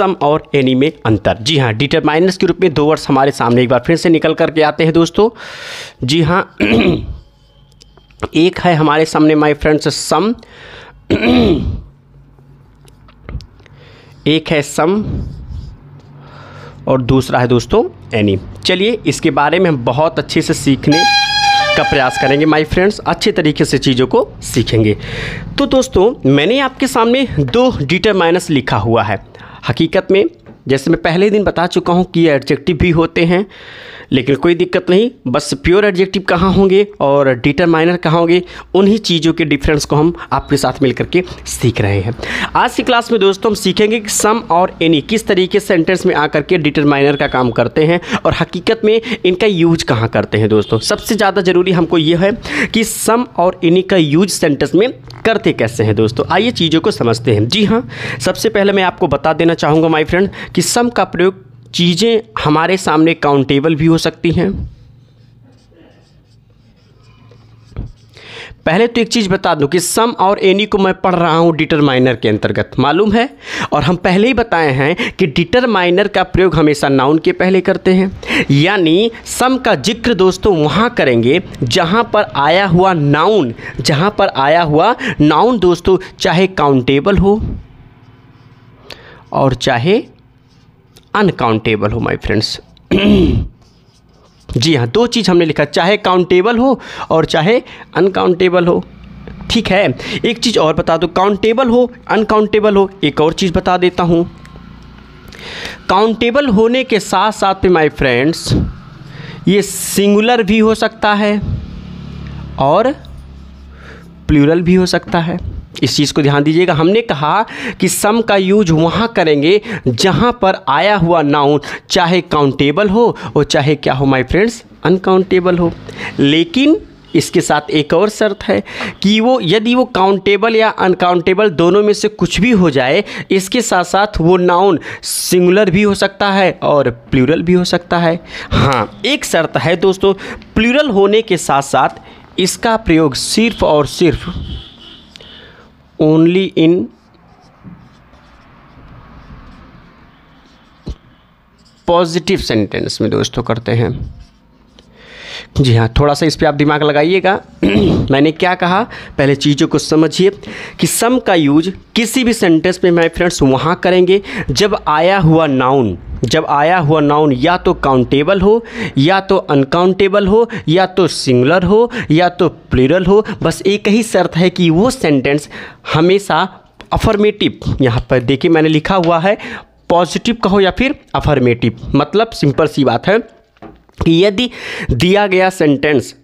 सम और एनी में अंतर। जी हाँ, डिटरमाइनर्स के रूप में दो वर्ड्स हमारे सामने एक बार फिर से निकल करके आते हैं दोस्तों। जी हाँ, एक है हमारे सामने माय फ्रेंड्स सम, एक है सम और दूसरा है दोस्तों एनी। चलिए इसके बारे में हम बहुत अच्छे से सीखने का प्रयास करेंगे माय फ्रेंड्स, अच्छे तरीके से चीज़ों को सीखेंगे। तो दोस्तों मैंने आपके सामने दो डिटरमाइनर्स लिखा हुआ है। हकीकत में जैसे मैं पहले दिन बता चुका हूँ कि एडजेक्टिव भी होते हैं, लेकिन कोई दिक्कत नहीं, बस प्योर एडजेक्टिव कहाँ होंगे और डिटरमाइनर कहाँ होंगे, उन्हीं चीज़ों के डिफरेंस को हम आपके साथ मिलकर के सीख रहे हैं। आज की क्लास में दोस्तों हम सीखेंगे कि सम और एनी किस तरीके से सेंटेंस में आकर के डिटरमाइनर का काम करते हैं और हकीकत में इनका यूज कहाँ करते हैं। दोस्तों सबसे ज़्यादा ज़रूरी हमको ये है कि सम और एनी का यूज सेंटेंस में करते कैसे हैं। दोस्तों आइए चीज़ों को समझते हैं। जी हाँ, सबसे पहले मैं आपको बता देना चाहूँगा माय फ्रेंड कि सम का प्रयोग चीज़ें हमारे सामने काउंटेबल भी हो सकती हैं। पहले तो एक चीज़ बता दूं कि सम और एनी को मैं पढ़ रहा हूं डिटरमाइनर के अंतर्गत, मालूम है, और हम पहले ही बताए हैं कि डिटरमाइनर का प्रयोग हमेशा नाउन के पहले करते हैं। यानी सम का जिक्र दोस्तों वहां करेंगे जहां पर आया हुआ नाउन, दोस्तों चाहे काउंटेबल हो और चाहे अनकाउंटेबल हो माय फ्रेंड्स। जी हाँ, दो चीज़ हमने लिखा, चाहे काउंटेबल हो और चाहे अनकाउंटेबल हो। ठीक है, एक चीज़ और बता दो, काउंटेबल हो अनकाउंटेबल हो, एक और चीज़ बता देता हूँ। काउंटेबल होने के साथ साथ में माय फ्रेंड्स ये सिंगुलर भी हो सकता है और प्लूरल भी हो सकता है। इस चीज़ को ध्यान दीजिएगा। हमने कहा कि सम का यूज वहाँ करेंगे जहाँ पर आया हुआ नाउन चाहे काउंटेबल हो और चाहे क्या हो माय फ्रेंड्स, अनकाउंटेबल हो। लेकिन इसके साथ एक और शर्त है कि यदि वो काउंटेबल या अनकाउंटेबल दोनों में से कुछ भी हो जाए, इसके साथ साथ वो नाउन सिंगुलर भी हो सकता है और प्लूरल भी हो सकता है। हाँ, एक शर्त है दोस्तों, प्लूरल होने के साथ साथ इसका प्रयोग सिर्फ और सिर्फ ओनली इन पॉजिटिव सेंटेंस में दोस्तों करते हैं। जी हाँ, थोड़ा सा इस पे आप दिमाग लगाइएगा। मैंने क्या कहा, पहले चीज़ों को समझिए कि सम का यूज किसी भी सेंटेंस में माय फ्रेंड्स वहाँ करेंगे जब आया हुआ नाउन या तो काउंटेबल हो या तो अनकाउंटेबल हो या तो सिंगुलर हो या तो प्लूरल हो। बस एक ही शर्त है कि वो सेंटेंस हमेशा अफर्मेटिव, यहाँ पर देखिए मैंने लिखा हुआ है पॉजिटिव कहो या फिर अफर्मेटिव। मतलब सिंपल सी बात है कि यदि दिया गया सेंटेंस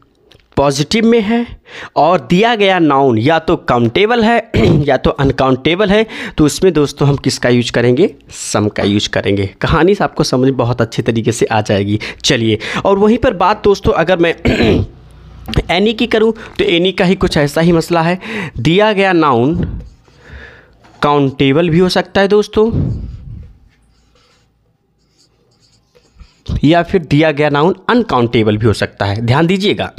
पॉजिटिव में है और दिया गया नाउन या तो काउंटेबल है या तो अनकाउंटेबल है, तो उसमें दोस्तों हम किसका यूज करेंगे, सम का यूज करेंगे। कहानी से आपको समझ बहुत अच्छे तरीके से आ जाएगी। चलिए, और वहीं पर बात दोस्तों अगर मैं एनी की करूं तो एनी का ही कुछ ऐसा ही मसला है। दिया गया नाउन काउंटेबल भी हो सकता है दोस्तों, या फिर दिया गया नाउन अनकाउंटेबल भी हो सकता है। ध्यान दीजिएगा,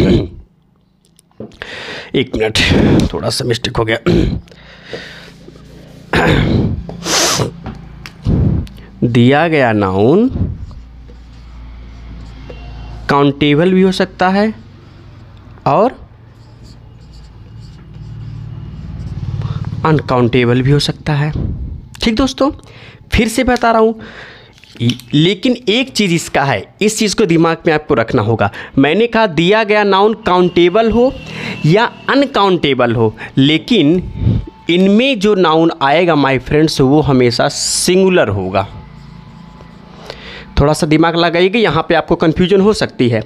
एक मिनट, थोड़ा सा मिस्टेक हो गया। दिया गया नाउन काउंटेबल भी हो सकता है और अनकाउंटेबल भी हो सकता है। ठीक दोस्तों, फिर से बता रहा हूं, लेकिन एक चीज़ इसका है, इस चीज़ को दिमाग में आपको रखना होगा। मैंने कहा दिया गया नाउन काउंटेबल हो या अनकाउंटेबल हो, लेकिन इनमें जो नाउन आएगा माय फ्रेंड्स वो हमेशा सिंगुलर होगा। थोड़ा सा दिमाग लगाइएगा, यहाँ पे आपको कन्फ्यूजन हो सकती है।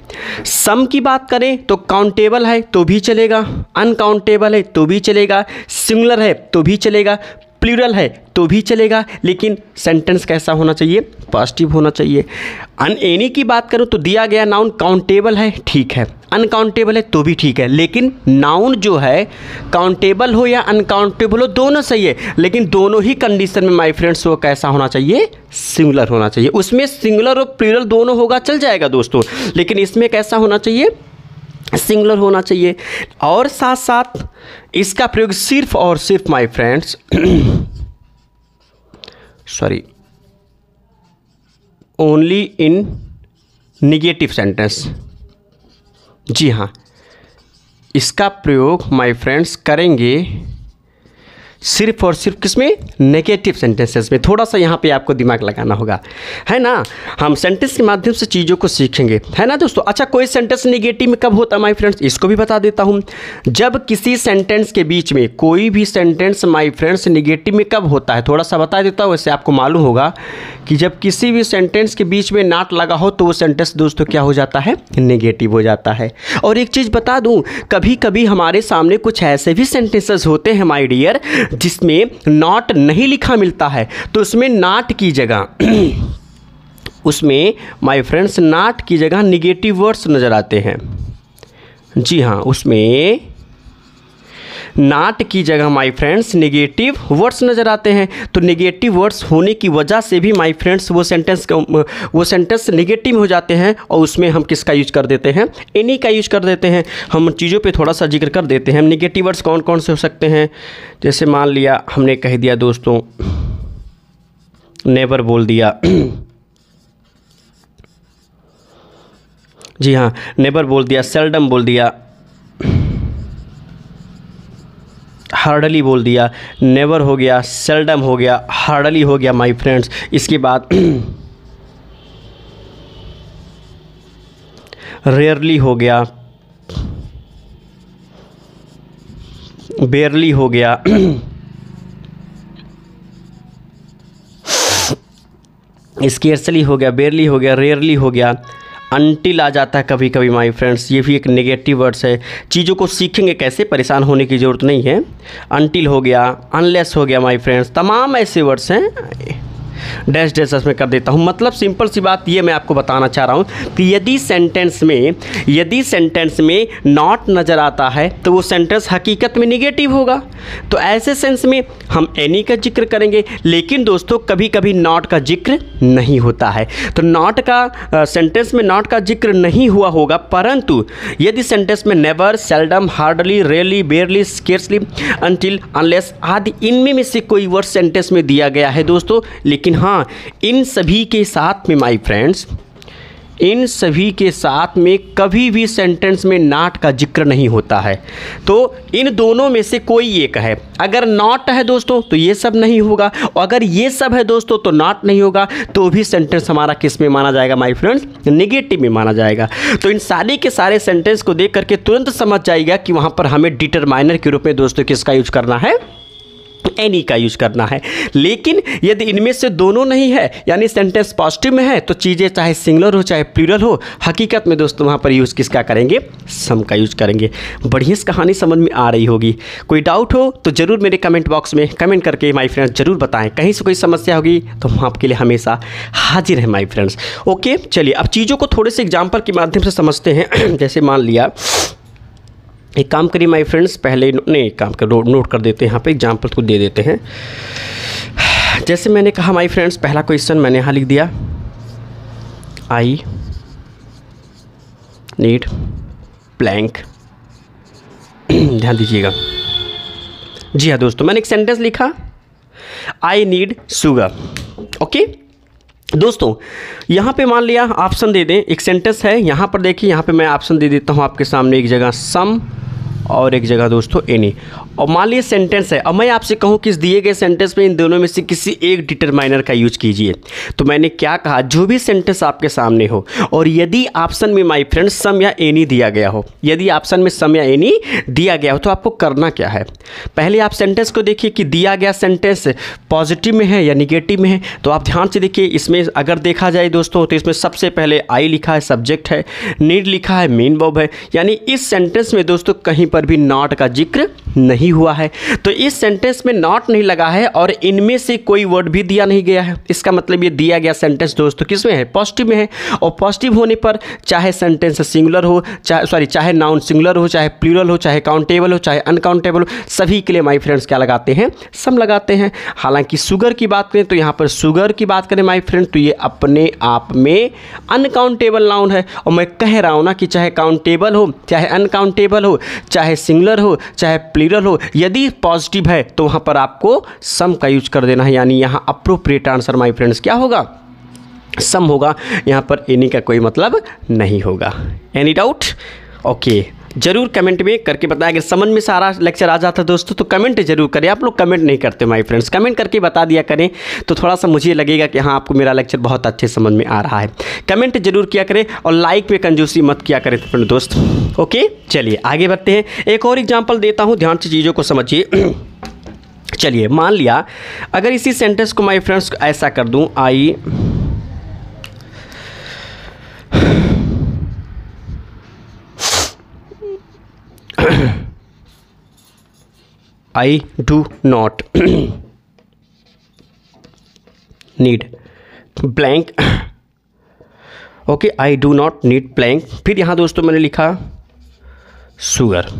सम की बात करें तो काउंटेबल है तो भी चलेगा, अनकाउंटेबल है तो भी चलेगा, सिंगुलर है तो भी चलेगा, प्लूरल है तो भी चलेगा, लेकिन सेंटेंस कैसा होना चाहिए, पॉजिटिव होना चाहिए। एनी की बात करूं तो दिया गया नाउन काउंटेबल है, ठीक है, अनकाउंटेबल है तो भी ठीक है, लेकिन नाउन जो है काउंटेबल हो या अनकाउंटेबल हो दोनों सही है, लेकिन दोनों ही कंडीशन में माय फ्रेंड्स वो कैसा होना चाहिए, सिंगुलर होना चाहिए। उसमें सिंगुलर और प्लूरल दोनों होगा चल जाएगा दोस्तों, लेकिन इसमें कैसा होना चाहिए, सिंगुलर होना चाहिए। और साथ साथ इसका प्रयोग सिर्फ और सिर्फ my friends only in negative sentence. जी हाँ, इसका प्रयोग माय फ्रेंड्स करेंगे सिर्फ और सिर्फ किसमें? नेगेटिव सेंटेंसेस में। थोड़ा सा यहाँ पे आपको दिमाग लगाना होगा, है ना। हम सेंटेंस के माध्यम से चीज़ों को सीखेंगे, है ना दोस्तों। अच्छा, कोई सेंटेंस नेगेटिव में कब होता है माय फ्रेंड्स? इसको भी बता देता हूँ। जब किसी सेंटेंस के बीच में कोई भी सेंटेंस माय फ्रेंड्स नेगेटिव में कब होता है, थोड़ा सा बता देता हूँ। वैसे आपको मालूम होगा कि जब किसी भी सेंटेंस के बीच में नॉट लगा हो तो वो सेंटेंस दोस्तों क्या हो जाता है? नेगेटिव हो जाता है। और एक चीज़ बता दूँ, कभी कभी हमारे सामने कुछ ऐसे भी सेंटेंसेस होते हैं माय डियर जिसमें नॉट नहीं लिखा मिलता है, तो उसमें नॉट की जगह उसमें माय फ्रेंड्स नॉट की जगह निगेटिव वर्ड्स नज़र आते हैं। जी हाँ, उसमें नॉट की जगह माय फ्रेंड्स नेगेटिव वर्ड्स नज़र आते हैं। तो नेगेटिव वर्ड्स होने की वजह से भी माय फ्रेंड्स वो सेंटेंस नेगेटिव हो जाते हैं, और उसमें हम किसका यूज कर देते हैं? एनी का यूज कर देते हैं। हम चीज़ों पे थोड़ा सा जिक्र कर देते हैं। नेगेटिव वर्ड्स कौन कौन से हो सकते हैं? जैसे मान लिया हमने कह दिया दोस्तों नेवर बोल दिया। जी हाँ, नेवर बोल दिया, सेल्डम बोल दिया, हार्डली बोल दिया। नेवर हो गया, सेल्डम हो गया, हार्डली हो गया माय फ्रेंड्स। इसके बाद रेयरली हो गया, बेयरली हो गया, स्केर्सली हो गया, बेयरली हो गया, रेयरली हो गया, अनटिल आ जाता है कभी कभी माय फ्रेंड्स। ये भी एक नेगेटिव वर्ड्स है। चीज़ों को सीखेंगे कैसे, परेशान होने की ज़रूरत नहीं है। अनटिल हो गया, अनलेस हो गया माय फ्रेंड्स, तमाम ऐसे वर्ड्स हैं। डैश डैश में कर देता हूँ। मतलब सिंपल सी बात ये मैं आपको बताना चाह रहा हूँ कि यदि सेंटेंस में नॉट नज़र आता है तो वो सेंटेंस हकीकत में निगेटिव होगा। तो ऐसे सेंस में हम एनी का जिक्र करेंगे, लेकिन दोस्तों कभी कभी नॉट का जिक्र नहीं होता है। तो नॉट का सेंटेंस में नॉट का जिक्र नहीं हुआ होगा, परंतु यदि सेंटेंस में never, seldom, hardly, rarely, बेयरली, scarcely, until, unless आदि इनमें में से कोई वर्ड सेंटेंस में दिया गया है दोस्तों, लेकिन हाँ, इन सभी के साथ में माय फ्रेंड्स, इन सभी के साथ में कभी भी सेंटेंस में नॉट का जिक्र नहीं होता है। तो इन दोनों में से कोई एक है। अगर नॉट है दोस्तों तो ये सब नहीं होगा, और अगर ये सब है दोस्तों तो नॉट नहीं होगा। तो भी सेंटेंस हमारा किस में माना जाएगा माय फ्रेंड्स? नेगेटिव में माना जाएगा। तो इन सारे के सारे सेंटेंस को देख करके तुरंत समझ जाएगा कि वहाँ पर हमें डिटरमाइनर के रूप में दोस्तों किसका यूज करना है? एनी का यूज करना है। लेकिन यदि इनमें से दोनों नहीं है, यानी सेंटेंस पॉजिटिव में है, तो चीज़ें चाहे सिंगुलर हो चाहे प्लूरल हो, हकीकत में दोस्तों वहाँ पर यूज़ किसका करेंगे? सम का यूज करेंगे। बढ़िया सी कहानी समझ में आ रही होगी। कोई डाउट हो तो ज़रूर मेरे कमेंट बॉक्स में कमेंट करके माय फ्रेंड्स ज़रूर बताएं। कहीं से कोई समस्या होगी तो हम आपके लिए हमेशा हाजिर हैं माय फ्रेंड्स। ओके, चलिए अब चीज़ों को थोड़े से एग्जाम्पल के माध्यम से समझते हैं। जैसे मान लिया, एक काम करिए माय फ्रेंड्स, पहले नहीं एक काम कर नोट कर देते हैं, यहाँ पे एग्जाम्पल को दे देते हैं। जैसे मैंने कहा माय फ्रेंड्स, पहला क्वेश्चन मैंने यहाँ लिख दिया, आई नीड ब्लैंक। ध्यान दीजिएगा। जी हाँ दोस्तों, मैंने एक सेंटेंस लिखा, आई नीड शुगर। ओके दोस्तों, यहाँ पे मान लिया ऑप्शन दे दें, एक सेंटेंस है, यहाँ पर देखिए, यहाँ पे मैं ऑप्शन दे देता हूँ आपके सामने, एक जगह सम और एक जगह दोस्तों एनी। और मान लीजिए सेंटेंस है, अब मैं आपसे कहूँ कि इस दिए गए सेंटेंस में इन दोनों में से किसी एक डिटरमाइनर का यूज कीजिए। तो मैंने क्या कहा, जो भी सेंटेंस आपके सामने हो और यदि ऑप्शन में माय फ्रेंड्स सम या एनी दिया गया हो, यदि ऑप्शन में सम या एनी दिया गया हो तो आपको करना क्या है? पहले आप सेंटेंस को देखिए कि दिया गया सेंटेंस पॉजिटिव में है या निगेटिव में है। तो आप ध्यान से देखिए, इसमें अगर देखा जाए दोस्तों तो इसमें सबसे पहले आई लिखा है, सब्जेक्ट है, नीड लिखा है, मेन वर्ब है, यानी इस सेंटेंस में दोस्तों कहीं पर भी नॉट का जिक्र नहीं हुआ है। तो इस सेंटेंस में नॉट नहीं लगा है और इनमें से कोई वर्ड भी दिया नहीं गया है। इसका मतलब ये दिया गया सेंटेंस दोस्तों किस में है? पॉजिटिव में है। और पॉजिटिव होने पर चाहे सेंटेंस सिंगुलर हो, चाहे नाउन सिंगुलर हो, चाहे प्लूरल हो, चाहे काउंटेबल हो, चाहे अनकाउंटेबल हो, सभी के लिए माय फ्रेंड्स क्या लगाते हैं? सम लगाते हैं। हालांकि शुगर की बात करें तो यहाँ पर शुगर की बात करें माय फ्रेंड तो ये अपने आप में अनकाउंटेबल नाउन है। और मैं कह रहा हूँ ना कि चाहे काउंटेबल हो, चाहे अनकाउंटेबल हो, चाहे सिंगुलर हो, चाहे प्लूरल हो, यदि पॉजिटिव है तो वहाँ पर आपको सम का यूज कर देना है। यानी यहाँ अप्रोप्रिएट आंसर माय फ्रेंड्स क्या होगा? सम होगा, यहाँ पर एनी का कोई मतलब नहीं होगा। Any doubt? ओके, जरूर कमेंट में करके बताएं। अगर समझ में सारा लेक्चर आ जाता है दोस्तों तो कमेंट जरूर करें। आप लोग कमेंट नहीं करते माय फ्रेंड्स, कमेंट करके बता दिया करें तो थोड़ा सा मुझे लगेगा कि हाँ आपको मेरा लेक्चर बहुत अच्छे समझ में आ रहा है। कमेंट जरूर किया करें और लाइक में कंजूसी मत किया करें अपने दोस्त। ओके, चलिए आगे बढ़ते हैं। एक और एग्जाम्पल देता हूँ, ध्यान से चीज़ों को समझिए। चलिए मान लिया अगर इसी सेंटेंस को माय फ्रेंड्स ऐसा कर दूँ, I do not need blank। Okay, I do not need blank। फिर यहाँ दोस्तों मैंने लिखा शुगर।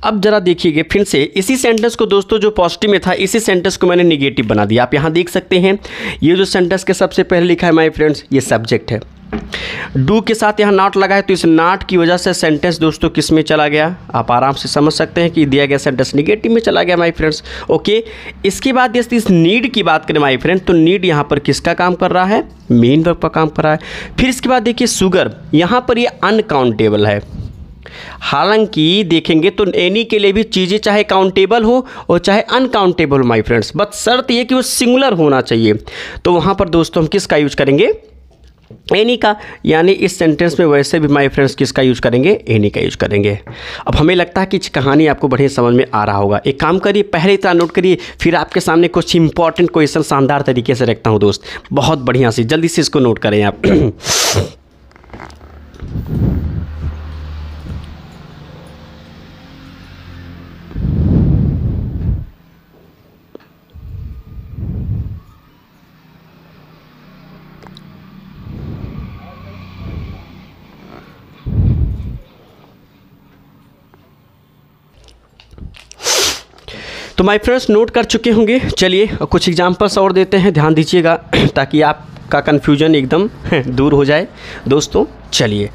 अब जरा देखिएगा फिर से इसी सेंटेंस को दोस्तों, जो पॉजिटिव में था इसी सेंटेंस को मैंने निगेटिव बना दिया। आप यहाँ देख सकते हैं ये जो सेंटेंस के सबसे पहले लिखा है माय फ्रेंड्स, ये सब्जेक्ट है। डू के साथ यहाँ नॉट लगा है तो इस नॉट की वजह से सेंटेंस दोस्तों किस में चला गया, आप आराम से समझ सकते हैं कि दिया गया सेंटेंस निगेटिव में चला गया माय फ्रेंड्स। ओके, इसके बाद यदि इस नीड की बात करें माय फ्रेंड, तो नीड यहाँ पर किसका काम कर रहा है, मेन वर्ब का काम कर रहा है। फिर इसके बाद देखिए शुगर, यहाँ पर ये अनकाउंटेबल है। हालांकि देखेंगे तो एनी के लिए भी चीज़ें चाहे काउंटेबल हो और चाहे अनकाउंटेबल हो माय फ्रेंड्स, बस शर्त ये कि वो सिंगुलर होना चाहिए। तो वहाँ पर दोस्तों हम किसका यूज करेंगे, एनी का। यानी इस सेंटेंस में वैसे भी माय फ्रेंड्स किसका यूज करेंगे, एनी का यूज करेंगे। अब हमें लगता है कि कहानी आपको बढ़िया समझ में आ रहा होगा। एक काम करिए, पहले इतना नोट करिए, फिर आपके सामने कुछ इंपॉर्टेंट क्वेश्चन शानदार तरीके से रखता हूँ दोस्त, बहुत बढ़िया से, जल्दी से इसको नोट करें आप। तो माय फ्रेंड्स नोट कर चुके होंगे। चलिए कुछ एग्जांपल्स और देते हैं, ध्यान दीजिएगा ताकि आपका कन्फ्यूजन एकदम दूर हो जाए दोस्तों। चलिए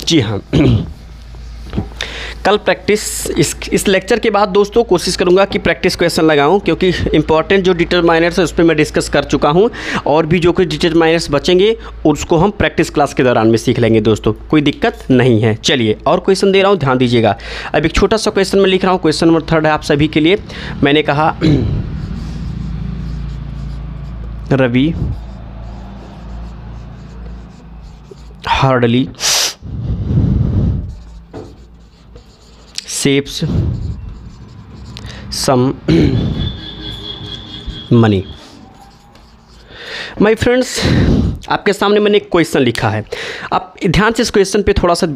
जी हाँ, कल प्रैक्टिस इस लेक्चर के बाद दोस्तों कोशिश करूंगा कि प्रैक्टिस क्वेश्चन लगाऊं, क्योंकि इंपॉर्टेंट जो डिटरमाइनर्स है उस पर मैं डिस्कस कर चुका हूं और भी जो कुछ डिटरमाइनर्स बचेंगे उसको हम प्रैक्टिस क्लास के दौरान में सीख लेंगे दोस्तों, कोई दिक्कत नहीं है। चलिए और क्वेश्चन दे रहा हूं, ध्यान दीजिएगा। अब एक छोटा सा क्वेश्चन मैं लिख रहा हूँ, क्वेश्चन नंबर 3 है आप सभी के लिए। मैंने कहा Ravi hardly saves some money। My friends आपके सामने मैंने एक क्वेश्चन लिखा है, आप ध्यान से इस क्वेश्चन पे थोड़ा सा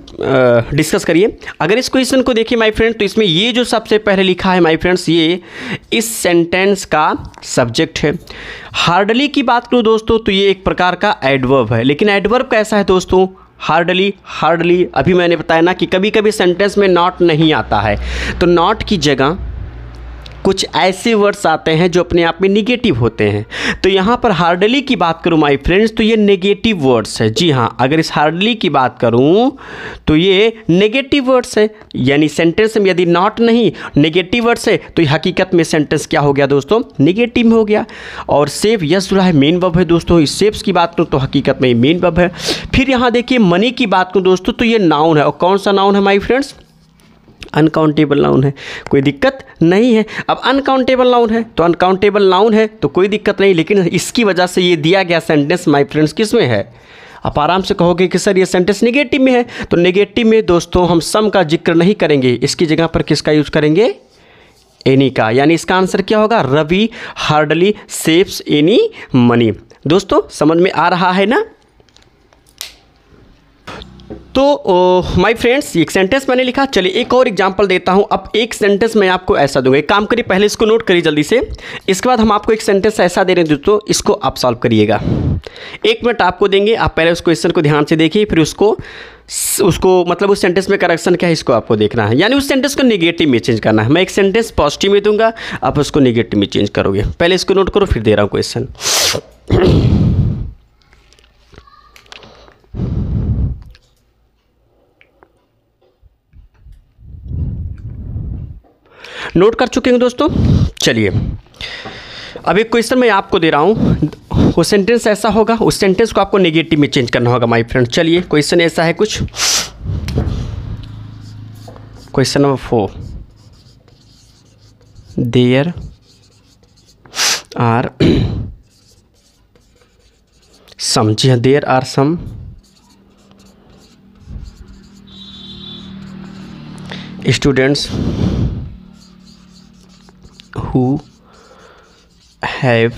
डिस्कस करिए। अगर इस क्वेश्चन को देखिए माय फ्रेंड, तो इसमें ये जो सबसे पहले लिखा है माय फ्रेंड्स, ये इस सेंटेंस का सब्जेक्ट है। हार्डली की बात करूँ दोस्तों तो ये एक प्रकार का एडवर्ब है, लेकिन एडवर्ब कैसा है दोस्तों, हार्डली। अभी मैंने बताया ना कि कभी कभी सेंटेंस में नॉट नहीं आता है, तो नॉट की जगह कुछ ऐसे वर्ड्स आते हैं जो अपने आप में निगेटिव होते हैं। तो यहाँ पर हार्डली की बात करूँ माय फ्रेंड्स तो ये नेगेटिव वर्ड्स है। जी हाँ, अगर इस हार्डली की बात करूँ तो ये नेगेटिव वर्ड्स है, यानी सेंटेंस में यदि नॉट नहीं नेगेटिव वर्ड्स है तो ये हकीकत में सेंटेंस क्या हो गया दोस्तों, नेगेटिव में हो गया। और सेव यस जुड़ा है, मेन वर्ब है दोस्तों। इस सेव्स की बात करूँ तो हकीकत में मेन वर्ब है। फिर यहाँ देखिए मनी की बात करूँ दोस्तों तो ये नाउन है, और कौन सा नाउन है माय फ्रेंड्स, अनकाउंटेबल नाउन है, कोई दिक्कत नहीं है। अब अनकाउंटेबल नाउन है तो अनकाउंटेबल नाउन है तो कोई दिक्कत नहीं, लेकिन इसकी वजह से ये दिया गया सेंटेंस माय फ्रेंड्स किस में है, आप आराम से कहोगे कि सर ये सेंटेंस नेगेटिव में है। तो नेगेटिव में दोस्तों हम सम का जिक्र नहीं करेंगे, इसकी जगह पर किसका यूज करेंगे, एनी का। यानी इसका आंसर क्या होगा, Ravi hardly saves any money. दोस्तों समझ में आ रहा है ना। तो माय फ्रेंड्स एक सेंटेंस मैंने लिखा। चलिए एक और एग्जांपल देता हूं। अब एक सेंटेंस मैं आपको ऐसा दूंगा, एक काम करिए पहले इसको नोट करिए जल्दी से, इसके बाद हम आपको एक सेंटेंस ऐसा दे रहे हैं दोस्तों, इसको आप सॉल्व करिएगा। 1 मिनट आपको देंगे, आप पहले उस क्वेश्चन को ध्यान से देखिए, फिर उसको मतलब उस सेंटेंस में करेक्शन क्या है इसको आपको देखना है, यानी उस सेंटेंस को नेगेटिव में चेंज करना है। मैं एक सेंटेंस पॉजिटिव में दूंगा, आप उसको नेगेटिव में चेंज करोगे। पहले इसको नोट करो, फिर दे रहा हूँ क्वेश्चन। नोट कर चुके हैं दोस्तों। चलिए अब एक क्वेश्चन मैं आपको दे रहा हूँ, वो सेंटेंस ऐसा होगा, उस सेंटेंस को आपको नेगेटिव में चेंज करना होगा माय फ्रेंड। चलिए क्वेश्चन ऐसा है कुछ, question number 4, there are some, जी हाँ there are some students who have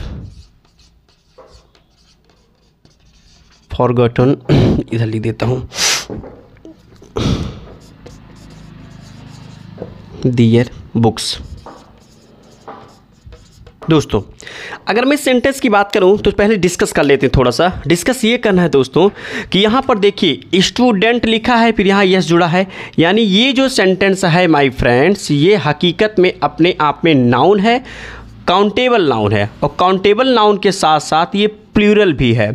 forgotten इधर लिख देता हूँ their books। दोस्तों अगर मैं सेंटेंस की बात करूं तो पहले डिस्कस कर लेते हैं, थोड़ा सा डिस्कस ये करना है दोस्तों कि यहाँ पर देखिए स्टूडेंट लिखा है, फिर यहाँ यस जुड़ा है, यानी ये जो सेंटेंस है माय फ्रेंड्स ये हकीकत में अपने आप में नाउन है, काउंटेबल नाउन है, और काउंटेबल नाउन के साथ साथ ये प्लूरल भी है।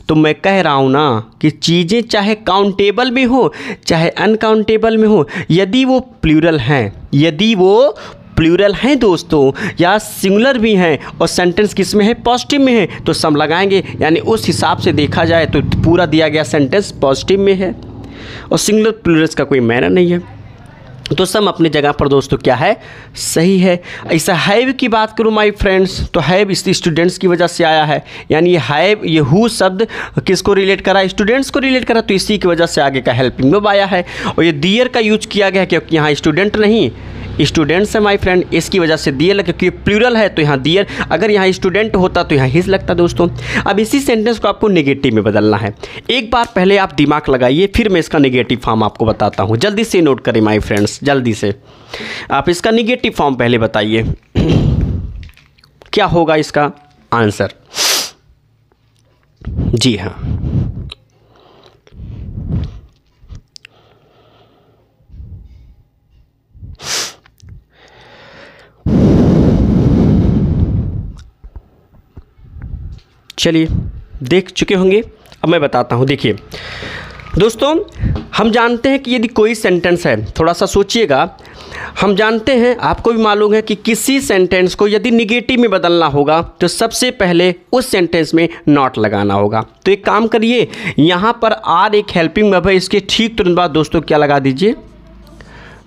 तो मैं कह रहा हूँ ना कि चीज़ें चाहे काउंटेबल में हो चाहे अनकाउंटेबल में हो, यदि वो प्लूरल हैं, यदि वो प्लूरल हैं दोस्तों या सिंगुलर भी हैं और सेंटेंस किस में है, पॉजिटिव में है, तो सम लगाएंगे। यानी उस हिसाब से देखा जाए तो पूरा दिया गया सेंटेंस पॉजिटिव में है और सिंगुलर प्लूरल्स का कोई मैनर नहीं है, तो सम अपनी जगह पर दोस्तों क्या है, सही है। ऐसा हैव की बात करूँ माय फ्रेंड्स तो हैव इस स्टूडेंट्स की वजह से आया है, यानी ये हैव ये हु शब्द किसको रिलेट करा, स्टूडेंट्स को रिलेट करा, तो इसी की वजह से आगे का हेल्पिंग वर्ब आया है। और ये दियर का यूज किया गया क्योंकि यहाँ स्टूडेंट नहीं स्टूडेंट्स है माय फ्रेंड, इसकी वजह से दियर लगा, क्योंकि प्लूरल है तो यहाँ दियर, अगर यहाँ स्टूडेंट होता तो यहाँ हिज लगता दोस्तों। अब इसी सेंटेंस को आपको नेगेटिव में बदलना है। एक बार पहले आप दिमाग लगाइए, फिर मैं इसका नेगेटिव फॉर्म आपको बताता हूँ। जल्दी से नोट करें माय फ्रेंड्स, जल्दी से आप इसका नेगेटिव फॉर्म पहले बताइए क्या होगा इसका आंसर। जी हाँ, चलिए देख चुके होंगे, अब मैं बताता हूँ। देखिए दोस्तों हम जानते हैं कि यदि कोई सेंटेंस है, थोड़ा सा सोचिएगा, हम जानते हैं, आपको भी मालूम है कि किसी सेंटेंस को यदि निगेटिव में बदलना होगा तो सबसे पहले उस सेंटेंस में नॉट लगाना होगा। तो एक काम करिए, यहाँ पर आर एक हेल्पिंग वर्ब है, इसके ठीक तुरंत बाद दोस्तों क्या लगा दीजिए,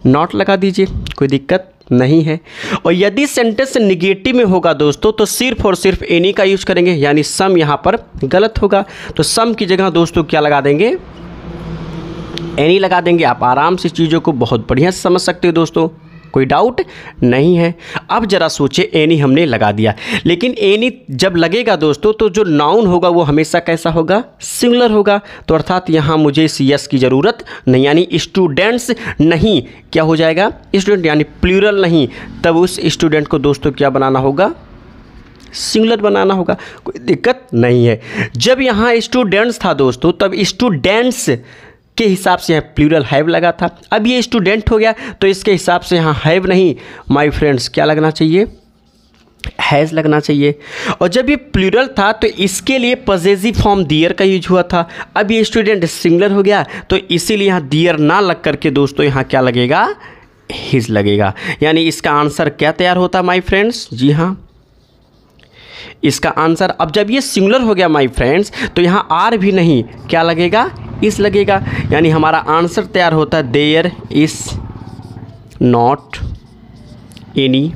नॉट लगा दीजिए, कोई दिक्कत नहीं है। और यदि सेंटेंस निगेटिव में होगा दोस्तों तो सिर्फ और सिर्फ एनी का यूज करेंगे, यानी सम यहाँ पर गलत होगा, तो सम की जगह दोस्तों क्या लगा देंगे, एनी लगा देंगे। आप आराम से चीज़ों को बहुत बढ़िया से समझ सकते हो दोस्तों, कोई डाउट नहीं है। अब जरा सोचे, एनी हमने लगा दिया, लेकिन एनी जब लगेगा दोस्तों तो जो नाउन होगा वो हमेशा कैसा होगा, सिंगुलर होगा। तो अर्थात यहाँ मुझे इस यस की ज़रूरत नहीं, यानी स्टूडेंट्स नहीं, क्या हो जाएगा, स्टूडेंट, यानी प्लूरल नहीं। तब उस स्टूडेंट को दोस्तों क्या बनाना होगा, सिंगुलर बनाना होगा, कोई दिक्कत नहीं है। जब यहाँ स्टूडेंट्स था दोस्तों तब स्टूडेंट्स के हिसाब से यहाँ प्लूरल हैव लगा था, अब ये स्टूडेंट हो गया तो इसके हिसाब से यहाँ हैव नहीं माय फ्रेंड्स क्या लगना चाहिए, हैज़ लगना चाहिए। और जब ये प्लूरल था तो इसके लिए पॉजेसिव फॉर्म दियर का यूज हुआ था, अब ये स्टूडेंट सिंगुलर हो गया तो इसीलिए यहाँ दियर ना लग करके दोस्तों यहाँ क्या लगेगा, हिज लगेगा। यानी इसका आंसर क्या तैयार होता माय फ्रेंड्स, जी हाँ इसका आंसर, अब जब ये सिंगुलर हो गया माय फ्रेंड्स तो यहाँ आर भी नहीं, क्या लगेगा, इस लगेगा। यानी हमारा आंसर तैयार होता है there is not any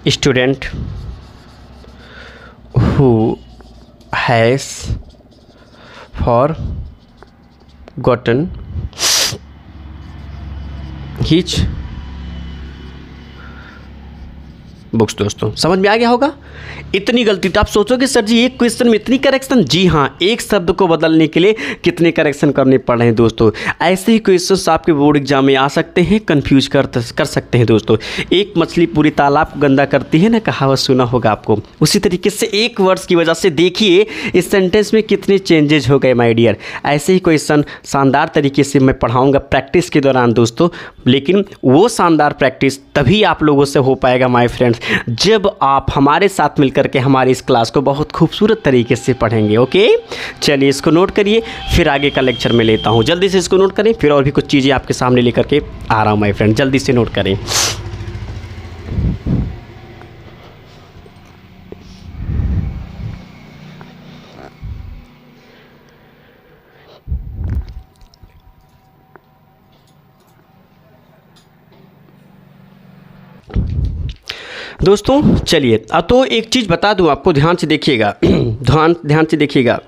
student who has forgotten his books. दोस्तों समझ में आ गया होगा, इतनी गलती तो आप सोचोगे सर जी एक क्वेश्चन में इतनी करेक्शन, जी हाँ एक शब्द को बदलने के लिए कितने करेक्शन करने पड़ रहे हैं दोस्तों। ऐसे ही क्वेश्चंस आपके बोर्ड एग्जाम में आ सकते हैं, कंफ्यूज कर सकते हैं दोस्तों। एक मछली पूरी तालाब को गंदा करती है ना, कहावत सुना होगा आपको, उसी तरीके से एक वर्ड्स की वजह से देखिए इस सेंटेंस में कितने चेंजेज हो गए माय डियर। ऐसे ही क्वेश्चन शानदार तरीके से मैं पढ़ाऊँगा प्रैक्टिस के दौरान दोस्तों, लेकिन वो शानदार प्रैक्टिस तभी आप लोगों से हो पाएगा माय फ्रेंड्स जब आप हमारे साथ मिलकर के हमारी इस क्लास को बहुत खूबसूरत तरीके से पढ़ेंगे। ओके, चलिए इसको नोट करिए, फिर आगे का लेक्चर में लेता हूँ। जल्दी से इसको नोट करें, फिर और भी कुछ चीज़ें आपके सामने लेकर के आ रहा हूँ माय फ्रेंड, जल्दी से नोट करें। दोस्तों चलिए, तो एक चीज़ बता दूं आपको, ध्यान से देखिएगा ध्यान से देखिएगा।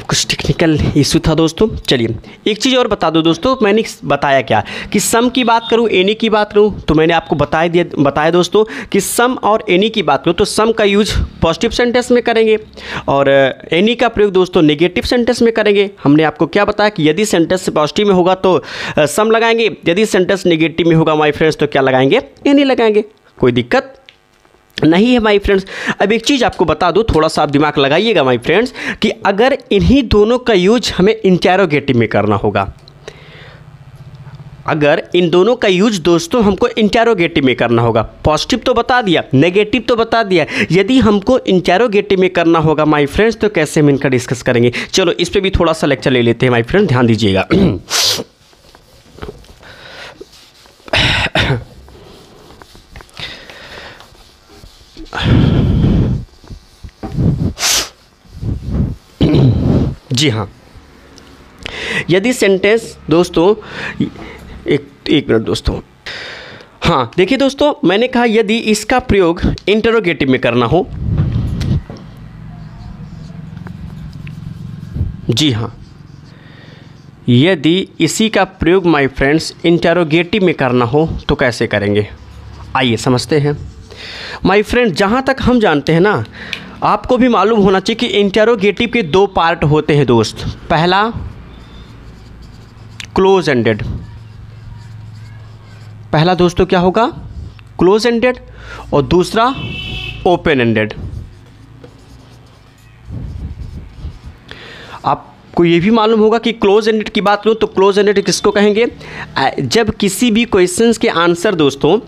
कुछ टेक्निकल इशू था दोस्तों। चलिए एक चीज़ और बता दो दोस्तों, मैंने बताया क्या कि सम की बात करूं, एनी की बात करूं, तो मैंने आपको बताया दोस्तों कि सम और एनी की बात करूं तो सम का यूज पॉजिटिव सेंटेंस में करेंगे और एनी का प्रयोग दोस्तों नेगेटिव सेंटेंस में करेंगे। हमने आपको क्या बताया कि यदि सेंटेंस पॉजिटिव में होगा तो सम लगाएंगे, यदि सेंटेंस नेगेटिव में होगा माय फ्रेंड्स तो क्या लगाएंगे, एनी लगाएंगे। कोई दिक्कत नहीं है माय फ्रेंड्स। अब एक चीज़ आपको बता दूं, थोड़ा सा आप दिमाग लगाइएगा माय फ्रेंड्स, कि अगर इन्हीं दोनों का यूज हमें इंटेरोगेटिव में करना होगा, अगर इन दोनों का यूज दोस्तों हमको इंटेरोगेटिव में करना होगा, पॉजिटिव तो बता दिया, नेगेटिव तो बता दिया, यदि हमको इंटेरोगेटिव में करना होगा माय फ्रेंड्स तो कैसे हम इनका डिस्कस करेंगे। चलो इस पर भी थोड़ा सा लेक्चर ले लेते हैं माय फ्रेंड, ध्यान दीजिएगा। जी हाँ, यदि सेंटेंस दोस्तों एक मिनट दोस्तों, हाँ देखिए दोस्तों, मैंने कहा यदि इसका प्रयोग इंटरोगेटिव में करना हो, जी हाँ, यदि इसी का प्रयोग माय फ्रेंड्स इंटरोगेटिव में करना हो तो कैसे करेंगे, आइए समझते हैं माय फ्रेंड। जहाँ तक हम जानते हैं ना, आपको भी मालूम होना चाहिए कि इंटेरोगेटिव के दो पार्ट होते हैं दोस्त। पहला क्लोज एंडेड, पहला दोस्तों क्या होगा, क्लोज एंडेड, और दूसरा ओपन एंडेड। आपको ये भी मालूम होगा कि क्लोज एंडेड की बात करूँ तो क्लोज एंडेड किसको कहेंगे, जब किसी भी क्वेश्चंस के आंसर दोस्तों,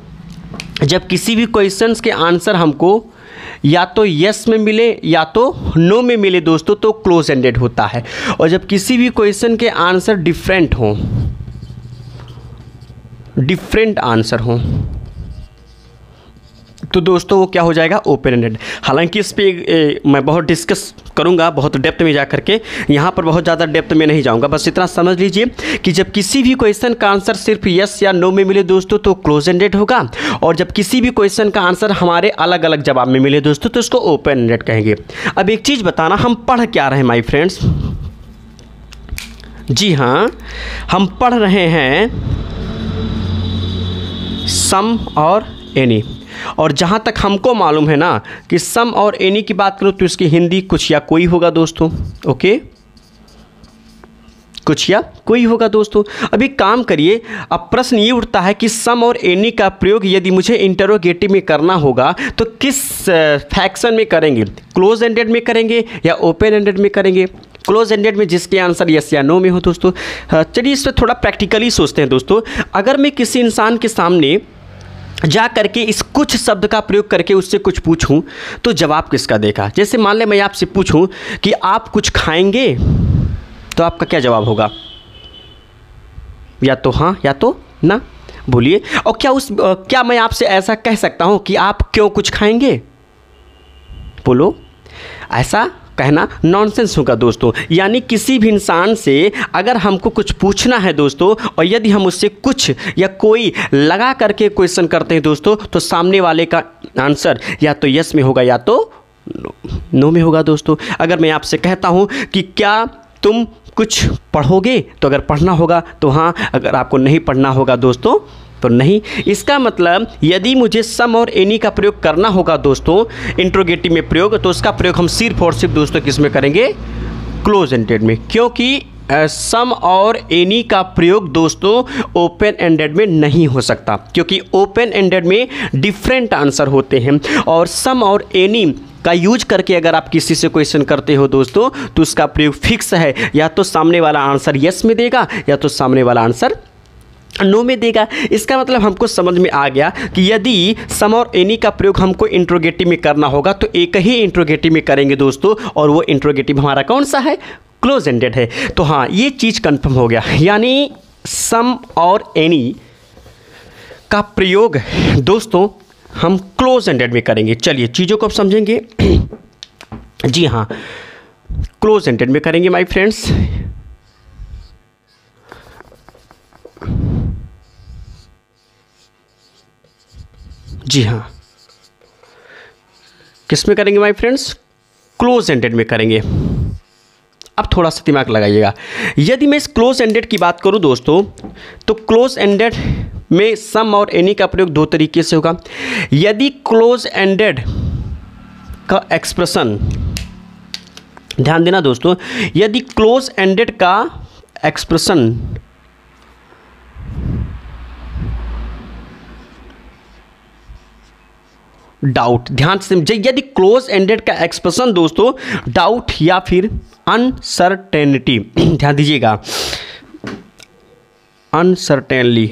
जब किसी भी क्वेश्चंस के आंसर हमको या तो यस में मिले या तो नो में मिले दोस्तों तो क्लोज एंडेड होता है। और जब किसी भी क्वेश्चन के आंसर डिफरेंट हों, डिफरेंट आंसर हों, तो दोस्तों वो क्या हो जाएगा, ओपन एंडेड। हालांकि इस पर मैं बहुत डिस्कस करूंगा, बहुत डेप्थ में जा करके, यहाँ पर बहुत ज़्यादा डेप्थ में नहीं जाऊंगा, बस इतना समझ लीजिए कि जब किसी भी क्वेश्चन का आंसर सिर्फ यस या नो में मिले दोस्तों तो क्लोज एंडेड होगा, और जब किसी भी क्वेश्चन का आंसर हमारे अलग अलग जवाब में मिले दोस्तों तो इसको ओपन एंडेड कहेंगे। अब एक चीज़ बताना, हम पढ़ क्या रहे हैं माई फ्रेंड्स, जी हाँ, हम पढ़ रहे हैं सम और एनी, और जहाँ तक हमको मालूम है ना कि सम और एनी की बात करूँ तो इसकी हिंदी कुछ या कोई होगा दोस्तों। ओके, कुछ या कोई होगा दोस्तों। अभी काम करिए, अब प्रश्न ये उठता है कि सम और एनी का प्रयोग यदि मुझे इंटरोगेटिव में करना होगा तो किस फैक्शन में करेंगे, क्लोज एंडेड में करेंगे या ओपन एंडेड में करेंगे। क्लोज एंडेड में जिसके आंसर यस या नो में हो दोस्तों। चलिए इस पर थोड़ा प्रैक्टिकली सोचते हैं दोस्तों। अगर मैं किसी इंसान के सामने जा करके इस कुछ शब्द का प्रयोग करके उससे कुछ पूछूं तो जवाब किसका देगा। जैसे मान ले मैं आपसे पूछूं कि आप कुछ खाएंगे, तो आपका क्या जवाब होगा, या तो हाँ या तो ना, बोलिए। और क्या मैं आपसे ऐसा कह सकता हूं कि आप क्यों कुछ खाएंगे, बोलो। ऐसा कहना नॉनसेंस होगा दोस्तों। यानी किसी भी इंसान से अगर हमको कुछ पूछना है दोस्तों, और यदि हम उससे कुछ या कोई लगा करके क्वेश्चन करते हैं दोस्तों, तो सामने वाले का आंसर या तो यस में होगा या तो नो में होगा दोस्तों। अगर मैं आपसे कहता हूं कि क्या तुम कुछ पढ़ोगे, तो अगर पढ़ना होगा तो हाँ, अगर आपको नहीं पढ़ना होगा दोस्तों तो नहीं। इसका मतलब यदि मुझे सम और एनी का प्रयोग करना होगा दोस्तों इंट्रोगेटिव में प्रयोग, तो उसका प्रयोग हम सिर्फ और सिर्फ दोस्तों किस में करेंगे, क्लोज एंडेड में। क्योंकि सम और एनी का प्रयोग दोस्तों ओपन एंडेड में नहीं हो सकता, क्योंकि ओपन एंडेड में डिफरेंट आंसर होते हैं। और सम और एनी का यूज करके अगर आप किसी से क्वेश्चन करते हो दोस्तों तो उसका प्रयोग फिक्स है, या तो सामने वाला आंसर यस में देगा या तो सामने वाला आंसर नो में देगा। इसका मतलब हमको समझ में आ गया कि यदि सम और एनी का प्रयोग हमको इंट्रोगेटिव में करना होगा तो एक ही इंट्रोगेटिव में करेंगे दोस्तों, और वो इंट्रोगेटिव हमारा कौन सा है, क्लोज एंडेड है। तो हाँ, ये चीज़ कंफर्म हो गया, यानी सम और एनी का प्रयोग दोस्तों हम क्लोज एंडेड में करेंगे। चलिए चीज़ों को अब समझेंगे। जी हाँ, क्लोज एंडेड में करेंगे माय फ्रेंड्स। जी हाँ, किस में करेंगे माय फ्रेंड्स, क्लोज एंडेड में करेंगे। अब थोड़ा सा दिमाग लगाइएगा। यदि मैं इस क्लोज एंडेड की बात करूं दोस्तों, तो क्लोज एंडेड में सम और एनी का प्रयोग दो तरीके से होगा। यदि क्लोज एंडेड का एक्सप्रेशन, ध्यान देना दोस्तों, यदि क्लोज एंडेड का एक्सप्रेशन डाउट, ध्यान से समझिए, यदि क्लोज एंडेड का एक्सप्रेशन दोस्तों डाउट या फिर अनसर्टेनिटी, ध्यान दीजिएगा, अनसर्टेनली,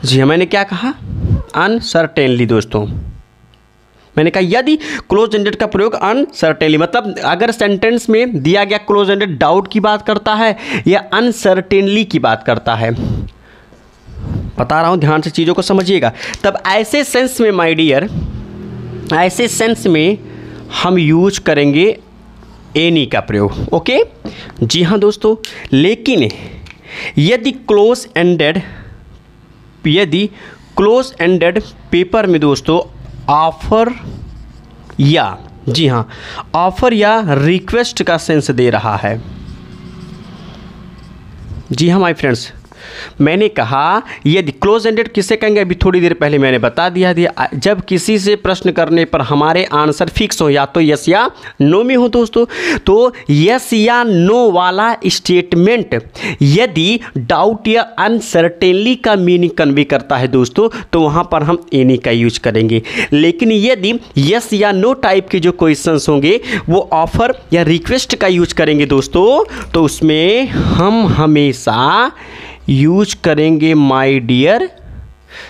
जी हाँ, मैंने क्या कहा, अनसर्टेनली दोस्तों, मैंने कहा यदि क्लोज एंडेड का प्रयोग अनसर्टेनली, मतलब अगर सेंटेंस में दिया गया क्लोज एंडेड डाउट की बात करता है या अनसर्टेनली की बात करता है, बता रहा हूं, ध्यान से चीज़ों को समझिएगा, तब ऐसे सेंस में माय डियर, ऐसे सेंस में हम यूज करेंगे एनी का प्रयोग। ओके, जी हाँ दोस्तों। लेकिन यदि क्लोज एंडेड पेपर में दोस्तों ऑफर या, जी हाँ, ऑफर या रिक्वेस्ट का सेंस दे रहा है, जी हाँ माय फ्रेंड्स, मैंने कहा यदि क्लोज एंडेड किसे कहेंगे, अभी थोड़ी देर पहले मैंने बता दिया, जब किसी से प्रश्न करने पर हमारे आंसर फिक्स हो, या तो यस या नो में हो दोस्तों, तो यस या नो वाला स्टेटमेंट यदि डाउट या अनसर्टेनली का मीनिंग कन्वे करता है दोस्तों, तो वहां पर हम एनी का यूज करेंगे। लेकिन यदि यस या नो टाइप के जो क्वेश्चंस होंगे वो ऑफर या रिक्वेस्ट का यूज करेंगे दोस्तों, तो उसमें हम हमेशा यूज करेंगे माय डियर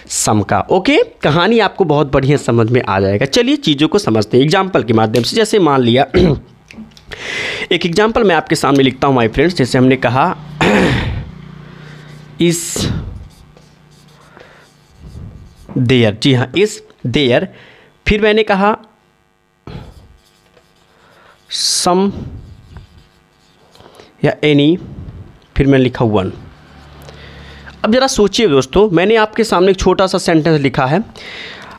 सम का। ओके, कहानी आपको बहुत बढ़िया समझ में आ जाएगा। चलिए चीज़ों को समझते हैं एग्जाम्पल के माध्यम से। जैसे मान लिया एक एग्जाम्पल मैं आपके सामने लिखता हूँ माय फ्रेंड्स, जैसे हमने कहा इस देयर, जी हाँ, इस देयर, फिर मैंने कहा सम या एनी, फिर मैंने लिखा वन। अब ज़रा सोचिए दोस्तों, मैंने आपके सामने एक छोटा सा सेंटेंस लिखा है।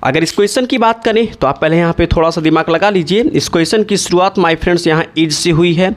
अगर इस क्वेश्चन की बात करें तो आप पहले यहाँ पे थोड़ा सा दिमाग लगा लीजिए। इस क्वेश्चन की शुरुआत माय फ्रेंड्स यहाँ इज से हुई है,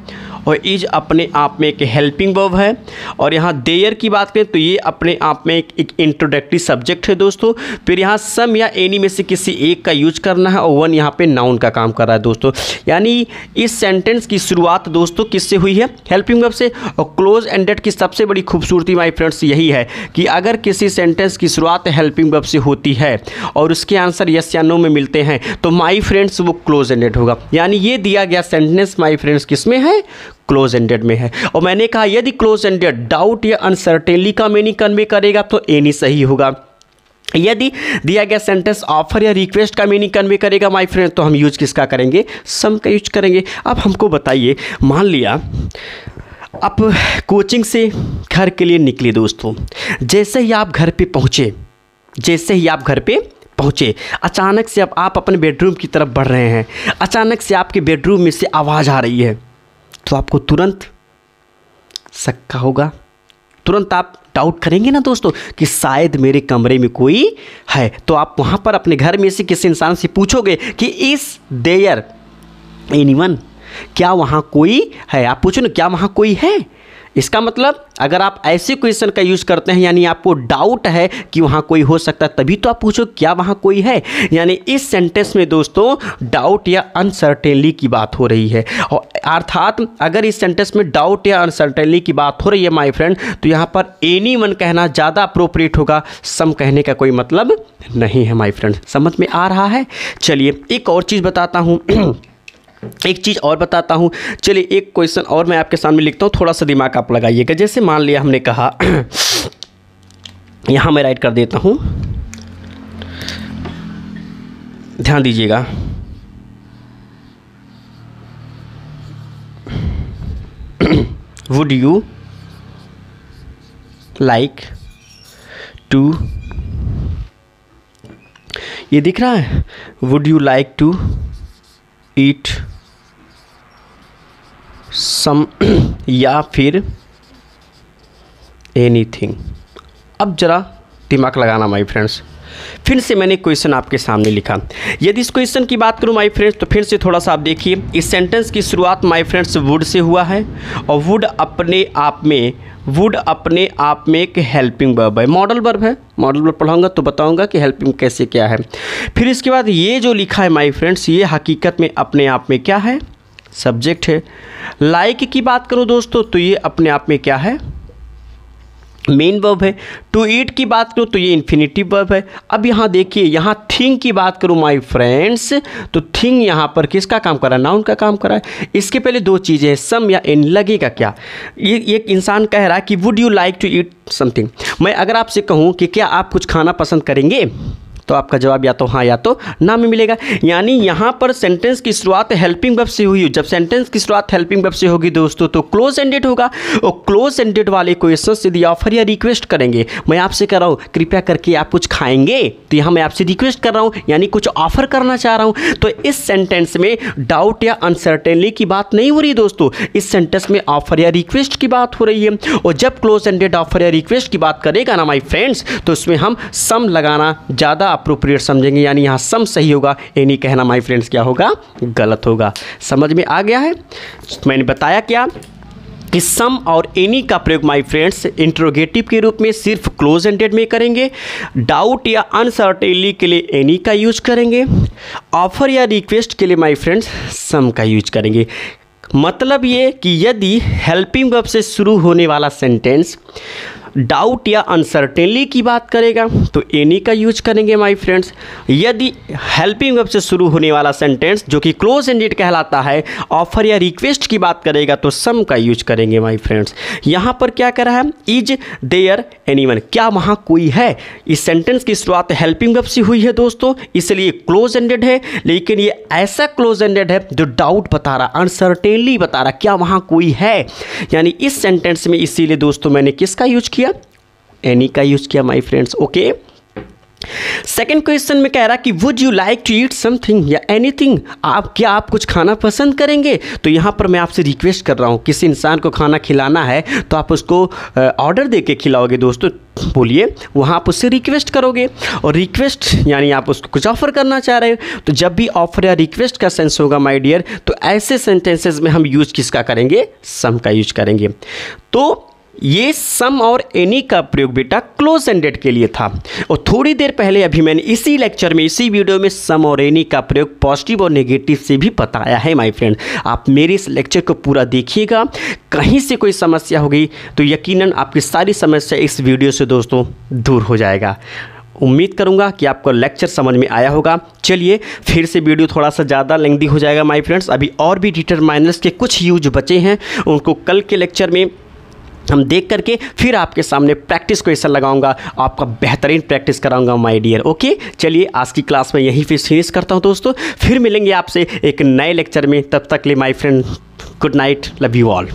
और इज अपने आप में एक हेल्पिंग वर्ब है, और यहाँ देयर की बात करें तो ये अपने आप में एक इंट्रोडक्टरी सब्जेक्ट है दोस्तों। फिर यहाँ सम या एनी में से किसी एक का यूज करना है, और वन यहाँ पे नाउन का काम कर रहा है दोस्तों। यानी इस सेंटेंस की शुरुआत दोस्तों किससे हुई है, हेल्पिंग वर्ब से। और क्लोज एंडेड की सबसे बड़ी खूबसूरती माय फ्रेंड्स यही है कि अगर किसी सेंटेंस की शुरुआत हेल्पिंग वर्ब से होती है और उसके आंसर यस या नो में मिलते हैं, तो माय फ्रेंड्स वो क्लोज एंडेड होगा। यानी ये दिया गया सेंटेंस माय फ्रेंड्स किस में है, क्लोज एंडेड में है। और मैंने कहा यदि क्लोज एंडेड डाउट या अनसर्टेनली का मीनिंग कन्वे करेगा तो एनी सही होगा। यदि दिया गया सेंटेंस ऑफर या रिक्वेस्ट का मीनिंग कन्वे करेगा माय फ्रेंड, तो हम यूज किसका करेंगे, सम का यूज करेंगे। अब हमको बताइए, मान लिया आप कोचिंग से घर के लिए निकले दोस्तों, जैसे ही आप घर पे पहुँचे, अचानक से अब आप अपने बेडरूम की तरफ बढ़ रहे हैं, अचानक से आपके बेडरूम में से आवाज़ आ रही है, तो आपको तुरंत शक होगा, तुरंत आप डाउट करेंगे ना दोस्तों कि शायद मेरे कमरे में कोई है। तो आप वहाँ पर अपने घर में से किसी इंसान से पूछोगे कि इस देयर एनीवन, क्या वहाँ कोई है। आप पूछो ना, क्या वहाँ कोई है। इसका मतलब अगर आप ऐसे क्वेश्चन का यूज़ करते हैं, यानी आपको डाउट है कि वहाँ कोई हो सकता है, तभी तो आप पूछो क्या वहाँ कोई है। यानी इस सेंटेंस में दोस्तों डाउट या अनसर्टेनली की बात हो रही है। और अर्थात अगर इस सेंटेंस में डाउट या अनसर्टेनली की बात हो रही है माय फ्रेंड, तो यहाँ पर एनीवन कहना ज़्यादा अप्रोप्रिएट होगा, सम कहने का कोई मतलब नहीं है माय फ्रेंड। समझ में आ रहा है। चलिए एक और चीज़ बताता हूँ। एक चीज़ और बताता हूँ, चलिए एक क्वेश्चन और मैं आपके सामने लिखता हूँ, थोड़ा सा दिमाग आप लगाइएगा। जैसे मान लिया हमने कहा यहाँ मैं राइट कर देता हूँ, ध्यान दीजिएगा। वुड यू लाइक टू, ये दिख रहा है, would you like to eat some, या फिर एनीथिंग। अब जरा दिमाग लगाना माय फ्रेंड्स। फिर से मैंने क्वेश्चन आपके सामने लिखा। यदि इस क्वेश्चन की बात करूं माय फ्रेंड्स, तो फिर से थोड़ा सा आप देखिए, इस सेंटेंस की शुरुआत माय फ्रेंड्स वुड से हुआ है, और वुड अपने आप में एक हेल्पिंग वर्ब है, मॉडल वर्ब है। मॉडल वर्ब पढ़ाऊंगा तो बताऊंगा कि हेल्पिंग कैसे क्या है। फिर इसके बाद ये जो लिखा है माय फ्रेंड्स, ये हकीकत में अपने आप में क्या है, सब्जेक्ट है। लाइक की बात करूं दोस्तों, तो ये अपने आप में क्या है, मेन वर्ब है। टू ईट की बात करूँ तो ये इन्फिनिटिव वर्ब है। अब यहाँ देखिए, यहाँ थिंग की बात करूँ माय फ्रेंड्स, तो थिंग यहाँ पर किसका काम कर रहा है, नाउन का काम कर रहा है। इसके पहले दो चीज़ें हैं, सम या इन, लगेगा क्या। ये एक इंसान कह रहा है कि would you like to eat something. मैं अगर आपसे कहूँ कि क्या आप कुछ खाना पसंद करेंगे, तो आपका जवाब या तो हाँ या तो ना में मिलेगा। यानी यहाँ पर सेंटेंस की शुरुआत हेल्पिंग वर्ब से हुई। जब सेंटेंस की शुरुआत हेल्पिंग वर्ब से होगी दोस्तों, तो क्लोज एंडेड होगा, और क्लोज एंडेड वाले क्वेश्चन से यदि ऑफर या रिक्वेस्ट करेंगे, मैं आपसे कह रहा हूँ कृपया करके आप कुछ खाएंगे, तो यहाँ मैं आपसे रिक्वेस्ट कर रहा हूँ, यानी कुछ ऑफर करना चाह रहा हूँ। तो इस सेंटेंस में डाउट या अनसर्टेनली की बात नहीं हो रही दोस्तों, इस सेंटेंस में ऑफर या रिक्वेस्ट की बात हो रही है। और जब क्लोज एंडेड ऑफर या रिक्वेस्ट की बात करेगा ना माय फ्रेंड्स, तो उसमें हम सम लगाना ज़्यादा अप्रोप्रिएट समझेंगे, यानी यहाँ सम सही होगा, एनी कहना माय फ्रेंड्स क्या होगा, गलत होगा। समझ में आ गया है। मैंने बताया क्या कि सम और एनी का प्रयोग माय फ्रेंड्स इंट्रोगेटिव के रूप में सिर्फ क्लोज एंडेड में करेंगे, डाउट या अनसर्टेनली के लिए एनी का यूज करेंगे, ऑफर या रिक्वेस्ट के लिए माय फ्रेंड्स सम का यूज करेंगे। मतलब ये कि यदि हेल्पिंग वर्ब से शुरू होने वाला सेंटेंस डाउट या अनसर्टेनली की बात करेगा तो एनी का यूज करेंगे माय फ्रेंड्स। यदि हेल्पिंग वर्ब से शुरू होने वाला सेंटेंस जो कि क्लोज एंडेड कहलाता है, ऑफर या रिक्वेस्ट की बात करेगा तो सम का यूज करेंगे माय फ्रेंड्स। यहाँ पर क्या कर रहा है, इज देयर एनीवन, क्या वहाँ कोई है। इस सेंटेंस की शुरुआत हेल्पिंग वर्ब से हुई है दोस्तों, इसलिए क्लोज एंडेड है, लेकिन ये ऐसा क्लोज एंडेड है जो डाउट बता रहा, अनसर्टेनली बता रहा, क्या वहाँ कोई है। यानी इस सेंटेंस में इसीलिए दोस्तों मैंने किसका यूज किया, एनी का यूज किया my friends. Okay, second question में कह रहा कि would you like to eat something या एनीथिंग, आप कुछ खाना पसंद करेंगे। तो यहाँ पर मैं आपसे रिक्वेस्ट कर रहा हूँ, किसी इंसान को खाना खिलाना है तो आप उसको ऑर्डर दे के खिलाओगे दोस्तों, बोलिए, वहाँ आप उससे रिक्वेस्ट करोगे, और रिक्वेस्ट यानी आप उसको कुछ ऑफर करना चाह रहे हो। तो जब भी ऑफर या रिक्वेस्ट का सेंस होगा माय डियर, तो ऐसे सेंटेंसेस में हम यूज किसका करेंगे, सम का यूज करेंगे। तो ये सम और एनी का प्रयोग बेटा क्लोज एंडेड के लिए था, और थोड़ी देर पहले अभी मैंने इसी लेक्चर में, इसी वीडियो में सम और एनी का प्रयोग पॉजिटिव और नेगेटिव से भी बताया है माय फ्रेंड। आप मेरे इस लेक्चर को पूरा देखिएगा, कहीं से कोई समस्या होगी तो यकीनन आपकी सारी समस्या इस वीडियो से दोस्तों दूर हो जाएगा। उम्मीद करूंगा कि आपको लेक्चर समझ में आया होगा। चलिए फिर से वीडियो थोड़ा सा ज़्यादा लेंथी हो जाएगा माय फ्रेंड्स, अभी और भी डिटरमाइनर्स के कुछ यूज बचे हैं, उनको कल के लेक्चर में हम देख करके फिर आपके सामने प्रैक्टिस क्वेश्चन लगाऊंगा, आपका बेहतरीन प्रैक्टिस कराऊंगा माय डियर। ओके, चलिए आज की क्लास में यहीं फिनिश करता हूं दोस्तों, फिर मिलेंगे आपसे एक नए लेक्चर में। तब तक ले my friend, good night, love you all.